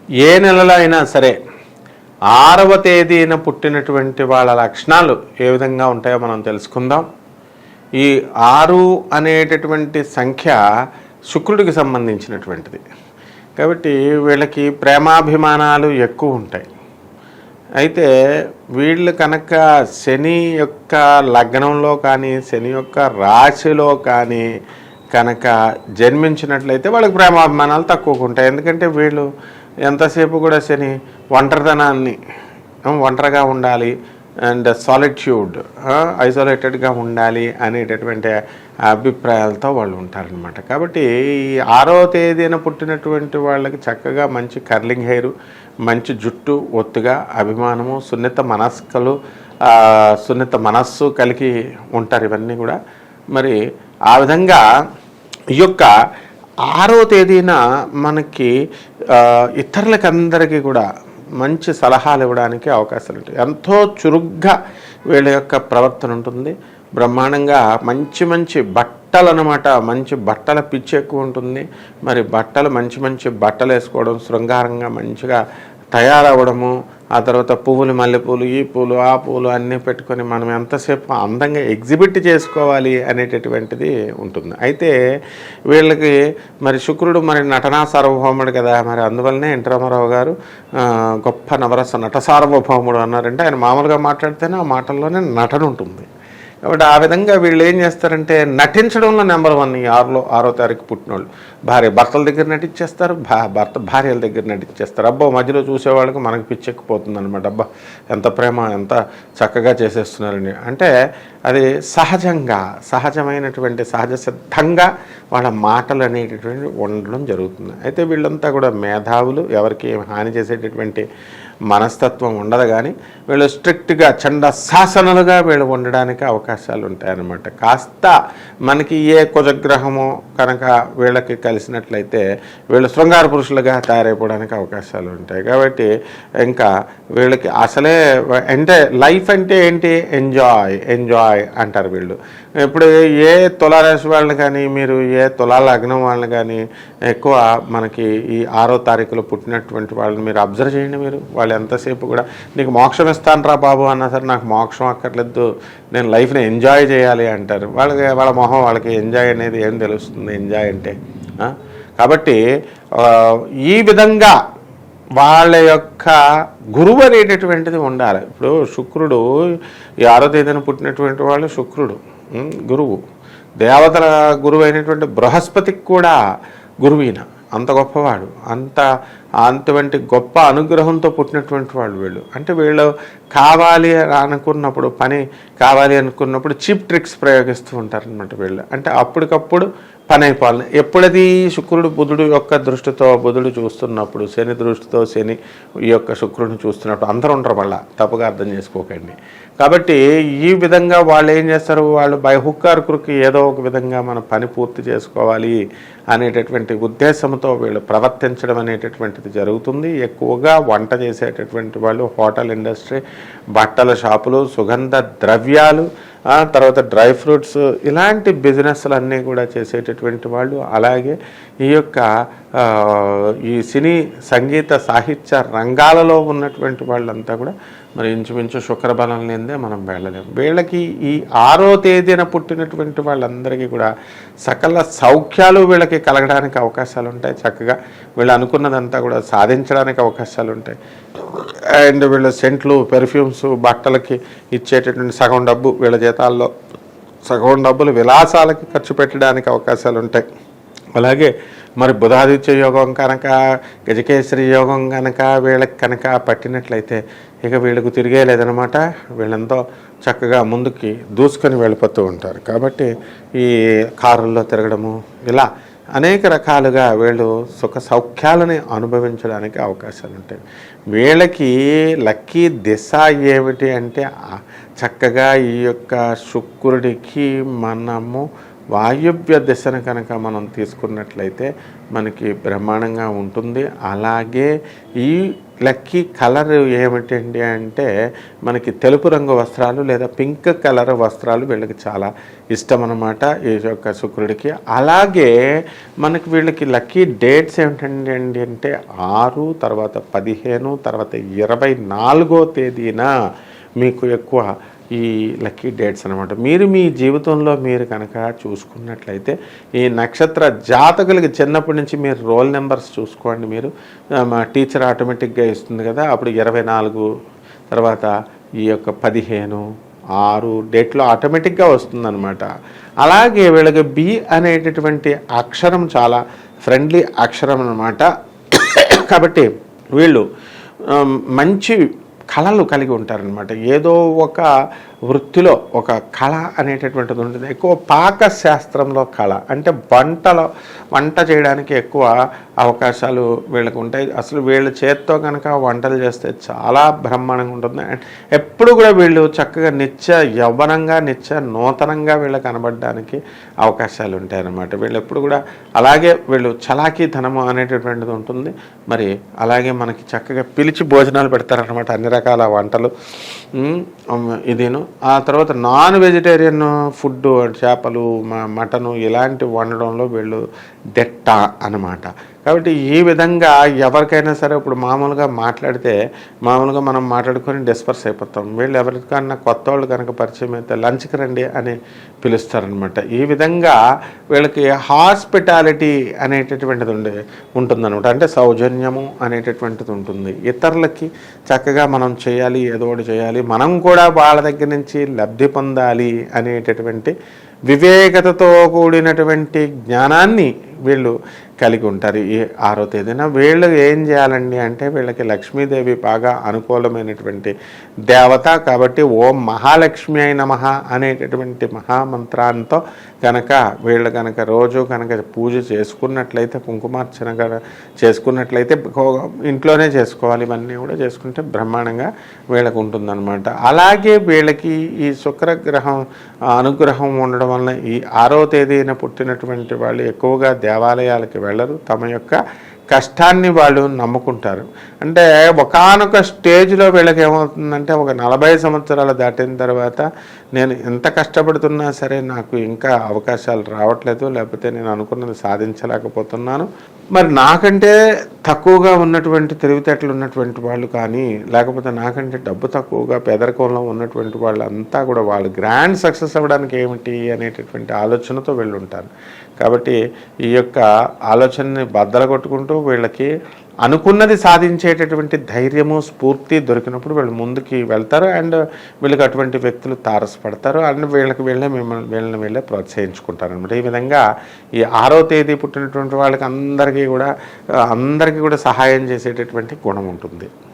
ఏ నెలలో అయినా సరే 6వ తేదీన పుట్టినటువంటి వాళ్ళ లక్షణాలు ఏ విధంగా ఉంటాయో మనం తెలుసుకుందాం. ఈ 6 అనేటటువంటి సంఖ్య శుక్రుడికి సంబంధించినటువంటిది కాబట్టి వీళ్ళకి ప్రేమాభిమానాలు ఎక్కువ ఉంటాయి. అయితే వీళ్ళు కనుక శని యొక్క లగ్నంలో కానీ శని యొక్క రాశిలో కానీ కనుక జన్మించినట్లయితే వాళ్ళకి ప్రేమాభిమానాలు తక్కువగా ఉంటాయి. ఎందుకంటే వీళ్ళు ఎంతసేపు కూడా శని ఒంటరితనాన్ని, ఒంటరిగా ఉండాలి అండ్ సాలిట్యూడ్, ఐసోలేటెడ్గా ఉండాలి అనేటటువంటి అభిప్రాయాలతో వాళ్ళు ఉంటారనమాట. కాబట్టి ఈ 6వ తేదీన పుట్టినటువంటి వాళ్ళకి చక్కగా మంచి కర్లింగ్ హెయిర్, మంచి జుట్టు, ఒత్తుగా అభిమానము, సున్నిత మనస్సు కలిగి ఉంటారు ఇవన్నీ కూడా. మరి ఆ విధంగా ఈ యొక్క 6వ తేదీన మనకి ఇతరులకందరికీ కూడా మంచి సలహాలు ఇవ్వడానికి అవకాశాలు ఉంటాయి. ఎంతో చురుగ్గా వీళ్ళ యొక్క ప్రవర్తన ఉంటుంది. బ్రహ్మాండంగా మంచి బట్టలు అన్నమాట, మంచి బట్టల పిచ్చి ఎక్కువ ఉంటుంది. మరి మంచి బట్టలు వేసుకోవడం, శృంగారంగా మంచిగా తయారవ్వడము, ఆ తర్వాత పువ్వులు, మల్లెపూలు, ఈ పూలు ఆ పూలు అన్నీ పెట్టుకొని మనం ఎంతసేపు అందంగా ఎగ్జిబిట్ చేసుకోవాలి అనేటటువంటిది ఉంటుంది. అయితే వీళ్ళకి మరి శుక్రుడు మరి నటనా సార్వభౌముడు కదా, మరి అందువల్లనే ఎన్టీ రామారావు గారు గొప్ప నవరస నట సార్వభౌముడు అన్నారంటే ఆయన మామూలుగా మాట్లాడితేనే ఆ మాటల్లోనే నటన ఉంటుంది. కాబట్టి ఆ విధంగా వీళ్ళు ఏం చేస్తారంటే నటించడంలో నెంబర్ 1 ఈ 6వ తారీఖు పుట్టినోళ్ళు. భర్తల దగ్గర నటించేస్తారు, భార్యల దగ్గర నటించేస్తారు. అబ్బో మధ్యలో చూసేవాళ్ళకి మనకు పిచ్చెక్కిపోతుంది అనమాట. అబ్బా ఎంత ప్రేమ, ఎంత చక్కగా చేసేస్తున్నారని. అంటే అది సహజమైనటువంటి సహజ సిద్ధంగా వాళ్ళ మాటలు అనేటటువంటి ఉండడం జరుగుతుంది. అయితే వీళ్ళంతా కూడా మేధావులు, ఎవరికి హాని చేసేటటువంటి మనస్తత్వం ఉండదు. కానీ వీళ్ళు స్ట్రిక్ట్గా చండ శాసనాలుగా వీళ్ళు ఉండడానికి అవకాశాలు ఉంటాయన్నమాట. కాస్త మనకి ఏ కుజగ్రహమో కనుక వీళ్ళకి కలిసినట్లయితే వీళ్ళు శృంగార పురుషులుగా తయారైపోవడానికి అవకాశాలు ఉంటాయి. కాబట్టి ఇంకా వీళ్ళకి అసలే అంటే లైఫ్ అంటే ఏంటి, ఎంజాయ్ అంటారు వీళ్ళు. ఇప్పుడు ఏ తులారాశి వాళ్ళని కానీ, మీరు ఏ తులా లగ్నం వాళ్ళని కానీ ఎక్కువ మనకి ఈ 6వ తారీఖులో పుట్టినటువంటి వాళ్ళని మీరు అబ్జర్వ్ చేయండి. మీరు వాళ్ళు ఎంతసేపు కూడా నీకు మోక్షం ఇస్తాను రా బాబు అన్నా సరే నాకు మోక్షం అక్కర్లేదు, నేను లైఫ్ని ఎంజాయ్ చేయాలి అంటారు. వాళ్ళ మొహం వాళ్ళకి ఎంజాయ్ అనేది ఏం తెలుస్తుంది, ఎంజాయ్ అంటే. కాబట్టి ఈ విధంగా వాళ్ళ యొక్క గురువు అనేటటువంటిది ఉండాలి. ఇప్పుడు శుక్రుడు ఈ 6వ తేదీన పుట్టినటువంటి వాళ్ళు శుక్రుడు గురువు, దేవతల గురువు అయినటువంటి బృహస్పతికి కూడా గురువీన, అంత గొప్పవాడు, అంతవంటి గొప్ప అనుగ్రహంతో పుట్టినటువంటి వాళ్ళు వీళ్ళు. అంటే వీళ్ళు కావాలి అనుకున్నప్పుడు, పని కావాలి అనుకున్నప్పుడు చీప్ ట్రిక్స్ ప్రయోగిస్తూ ఉంటారనమాట వీళ్ళు. అంటే అప్పటికప్పుడు పని అయిపోవాలి. ఎప్పుడది శుక్రుడు బుధుడు యొక్క దృష్టితో బుధుడు చూస్తున్నప్పుడు, శని దృష్టితో శని ఈ యొక్క శుక్రుడిని చూస్తున్నప్పుడు అందరూ ఉంటారు, మళ్ళీ తప్పుగా అర్థం చేసుకోకండి. కాబట్టి ఈ విధంగా వాళ్ళు ఏం చేస్తారు, వాళ్ళు బై హుక్ ఆర్ క్రుక్ ఏదో ఒక విధంగా మన పని పూర్తి చేసుకోవాలి అనేటటువంటి ఉద్దేశంతో వీళ్ళు ప్రవర్తించడం అనేటటువంటిది జరుగుతుంది. ఎక్కువగా వంట చేసేటటువంటి వాళ్ళు, హోటల్ ఇండస్ట్రీ, బట్టల షాపులు, సుగంధ ద్రవ్యాలు, తర్వాత డ్రై ఫ్రూట్స్, ఇలాంటి బిజినెస్లన్నీ కూడా చేసేటటువంటి వాళ్ళు. అలాగే ఈ యొక్క ఈ సినీ సంగీత సాహిత్య రంగాలలో ఉన్నటువంటి వాళ్ళంతా కూడా మరి ఇంచుమించు శుక్రబలం లేనిదే మనం వెళ్ళలేము. వీళ్ళకి ఈ 6వ తేదీన పుట్టినటువంటి వాళ్ళందరికీ కూడా సకల సౌఖ్యాలు వీళ్ళకి కలగడానికి అవకాశాలు ఉంటాయి. చక్కగా వీళ్ళు అనుకున్నదంతా కూడా సాధించడానికి అవకాశాలు ఉంటాయి. అండ్ వీళ్ళ సెంట్లు, పెర్ఫ్యూమ్స్, బట్టలకి ఇచ్చేటటువంటి సగం డబ్బు వీళ్ళ జీతాల్లో సగం డబ్బులు విలాసాలకి ఖర్చు పెట్టడానికి అవకాశాలు ఉంటాయి. అలాగే మరి బుధాదిత్య యోగం కనుక, గజకేసరి యోగం కనుక వీళ్ళకి కనుక పట్టినట్లయితే ఇక వీళ్ళకు తిరిగే లేదనమాట. వీళ్ళంతా చక్కగా ముందుకి దూసుకొని వెళ్ళిపోతూ ఉంటారు. కాబట్టి ఈ కారుల్లో తిరగడము, ఇలా అనేక రకాలుగా వీళ్ళు సుఖ సౌఖ్యాలని అనుభవించడానికి అవకాశాలు ఉంటాయి. వీళ్ళకి లక్కీ దిశ ఏమిటి అంటే చక్కగా ఈ యొక్క శుక్రుడికి మనము వాయువ్య దిశను కనుక మనం తీసుకున్నట్లయితే మనకి బ్రహ్మాండంగా ఉంటుంది. అలాగే ఈ లక్కీ కలర్ ఏమిటండి అంటే మనకి తెలుపు రంగు వస్త్రాలు లేదా పింక్ కలర్ వస్త్రాలు వీళ్ళకి చాలా ఇష్టం అన్నమాట ఈ యొక్క శుక్రుడికి. అలాగే మనకి వీళ్ళకి లక్కీ డేట్స్ ఏమిటండి అంటే 6, తర్వాత 15, తర్వాత 24వ తేదీన మీకు ఎక్కువ ఈ లక్కీ డేట్స్ అనమాట. మీరు మీ జీవితంలో మీరు కనుక చూసుకున్నట్లయితే ఈ నక్షత్ర జాతకులకి చిన్నప్పటి నుంచి మీరు రోల్ నెంబర్స్ చూసుకోండి. మీరు మా టీచర్ ఆటోమేటిక్గా ఇస్తుంది కదా, అప్పుడు 24 తర్వాత ఈ యొక్క 15, 6 డేట్లో ఆటోమేటిక్గా వస్తుందన్నమాట. అలాగే వీళ్ళకి బి అనేటటువంటి అక్షరం చాలా ఫ్రెండ్లీ అక్షరం అన్నమాట. కాబట్టి వీళ్ళు మంచి కళలు కలిగి ఉంటారనమాట. ఏదో ఒక వృత్తిలో ఒక కళ అనేటటువంటిది ఉంటుంది. ఎక్కువ పాకశాస్త్రంలో కళ అంటే వంట చేయడానికి ఎక్కువ అవకాశాలు వీళ్ళకి ఉంటాయి. అసలు వీళ్ళ చేత్తో కనుక వంటలు చేస్తే చాలా బ్రహ్మాండంగా ఉంటుంది. అండ్ ఎప్పుడు కూడా వీళ్ళు చక్కగా యవ్వనంగా నూతనంగా వీళ్ళు కనబడడానికి అవకాశాలు ఉంటాయన్నమాట. వీళ్ళు ఎప్పుడు కూడా అలాగే వీళ్ళు చలాకీతనము అనేటటువంటిది ఉంటుంది. మరి అలాగే మనకి చక్కగా పిలిచి భోజనాలు పెడతారనమాట, అన్ని రకాల వంటలు. ఇదేను ఆ తర్వాత నాన్ వెజిటేరియన్ ఫుడ్, చేపలు, మటను ఇలాంటి వండడంలో వీళ్ళు దిట్ట అన్నమాట. కాబట్టి ఈ విధంగా ఎవరికైనా సరే ఇప్పుడు మామూలుగా మనం మాట్లాడుకొని డిస్పర్స్ అయిపోతాం. వీళ్ళు ఎవరికన్నా కొత్త వాళ్ళు కనుక పరిచయం అయితే లంచ్కి రండి అని పిలుస్తారనమాట. ఈ విధంగా వీళ్ళకి హాస్పిటాలిటీ అనేటటువంటిది ఉంటుందన్నమాట. అంటే సౌజన్యము అనేటటువంటిది ఉంటుంది. ఇతరులకి చక్కగా మనం చేయాలి, ఏదో ఒకటి చేయాలి, మనం కూడా వాళ్ళ దగ్గర నుంచి లబ్ధి పొందాలి అనేటటువంటి వివేకతతో కూడినటువంటి జ్ఞానాన్ని వీళ్ళు కలిగి ఉంటారు. ఈ 6వ తేదీన వీళ్ళు ఏం చేయాలండి అంటే వీళ్ళకి లక్ష్మీదేవి బాగా అనుకూలమైనటువంటి దేవత కాబట్టి ఓం మహాలక్ష్మి అయిన నమః అనేటటువంటి మహామంత్రాంతో కనుక వీళ్ళు కనుక రోజు కనుక పూజ చేసుకున్నట్లయితే, కుంకుమార్చన చేసుకున్నట్లయితే, ఇంట్లోనే చేసుకోవాలి, ఇవన్నీ కూడా చేసుకుంటే బ్రహ్మాండంగా వీళ్ళకు ఉంటుందన్నమాట. అలాగే వీళ్ళకి ఈ శుక్రగ్రహం అనుగ్రహం ఉండడం వలన ఈ 6వ తేదీన పుట్టినటువంటి వాళ్ళు ఎక్కువగా దేవాలయాలకి వెళ్ళరు. తమ యొక్క కష్టాన్ని వాళ్ళు నమ్ముకుంటారు. అంటే ఒకానొక స్టేజ్లో వీళ్ళకి ఏమవుతుందంటే ఒక 40 సంవత్సరాలు దాటిన తర్వాత నేను ఎంత కష్టపడుతున్నా సరే నాకు ఇంకా అవకాశాలు రావట్లేదు, లేకపోతే నేను అనుకున్నది సాధించలేకపోతున్నాను. మరి నాకంటే తక్కువగా ఉన్నటువంటి తెలివితేటలు ఉన్నటువంటి వాళ్ళు కానీ, లేకపోతే నాకంటే డబ్బు తక్కువగా పేదరికంలో ఉన్నటువంటి వాళ్ళంతా కూడా వాళ్ళు గ్రాండ్ సక్సెస్ అవ్వడానికి ఏమిటి అనేటటువంటి ఆలోచనతో వెళ్ళుంటారు. కాబట్టి ఈ యొక్క ఆలోచనని బద్దలు కొట్టుకుంటూ వీళ్ళకి అనుకున్నది సాధించేటటువంటి ధైర్యము, స్ఫూర్తి దొరికినప్పుడు వీళ్ళు ముందుకి వెళ్తారు. అండ్ వీళ్ళకి అటువంటి వ్యక్తులు తారసపడతారు. అండ్ వీళ్ళని వీళ్ళే ప్రోత్సహించుకుంటారు అనమాట. ఈ విధంగా ఈ 6వ తేదీ పుట్టినటువంటి వాళ్ళకి అందరికీ కూడా సహాయం చేసేటటువంటి గుణం ఉంటుంది.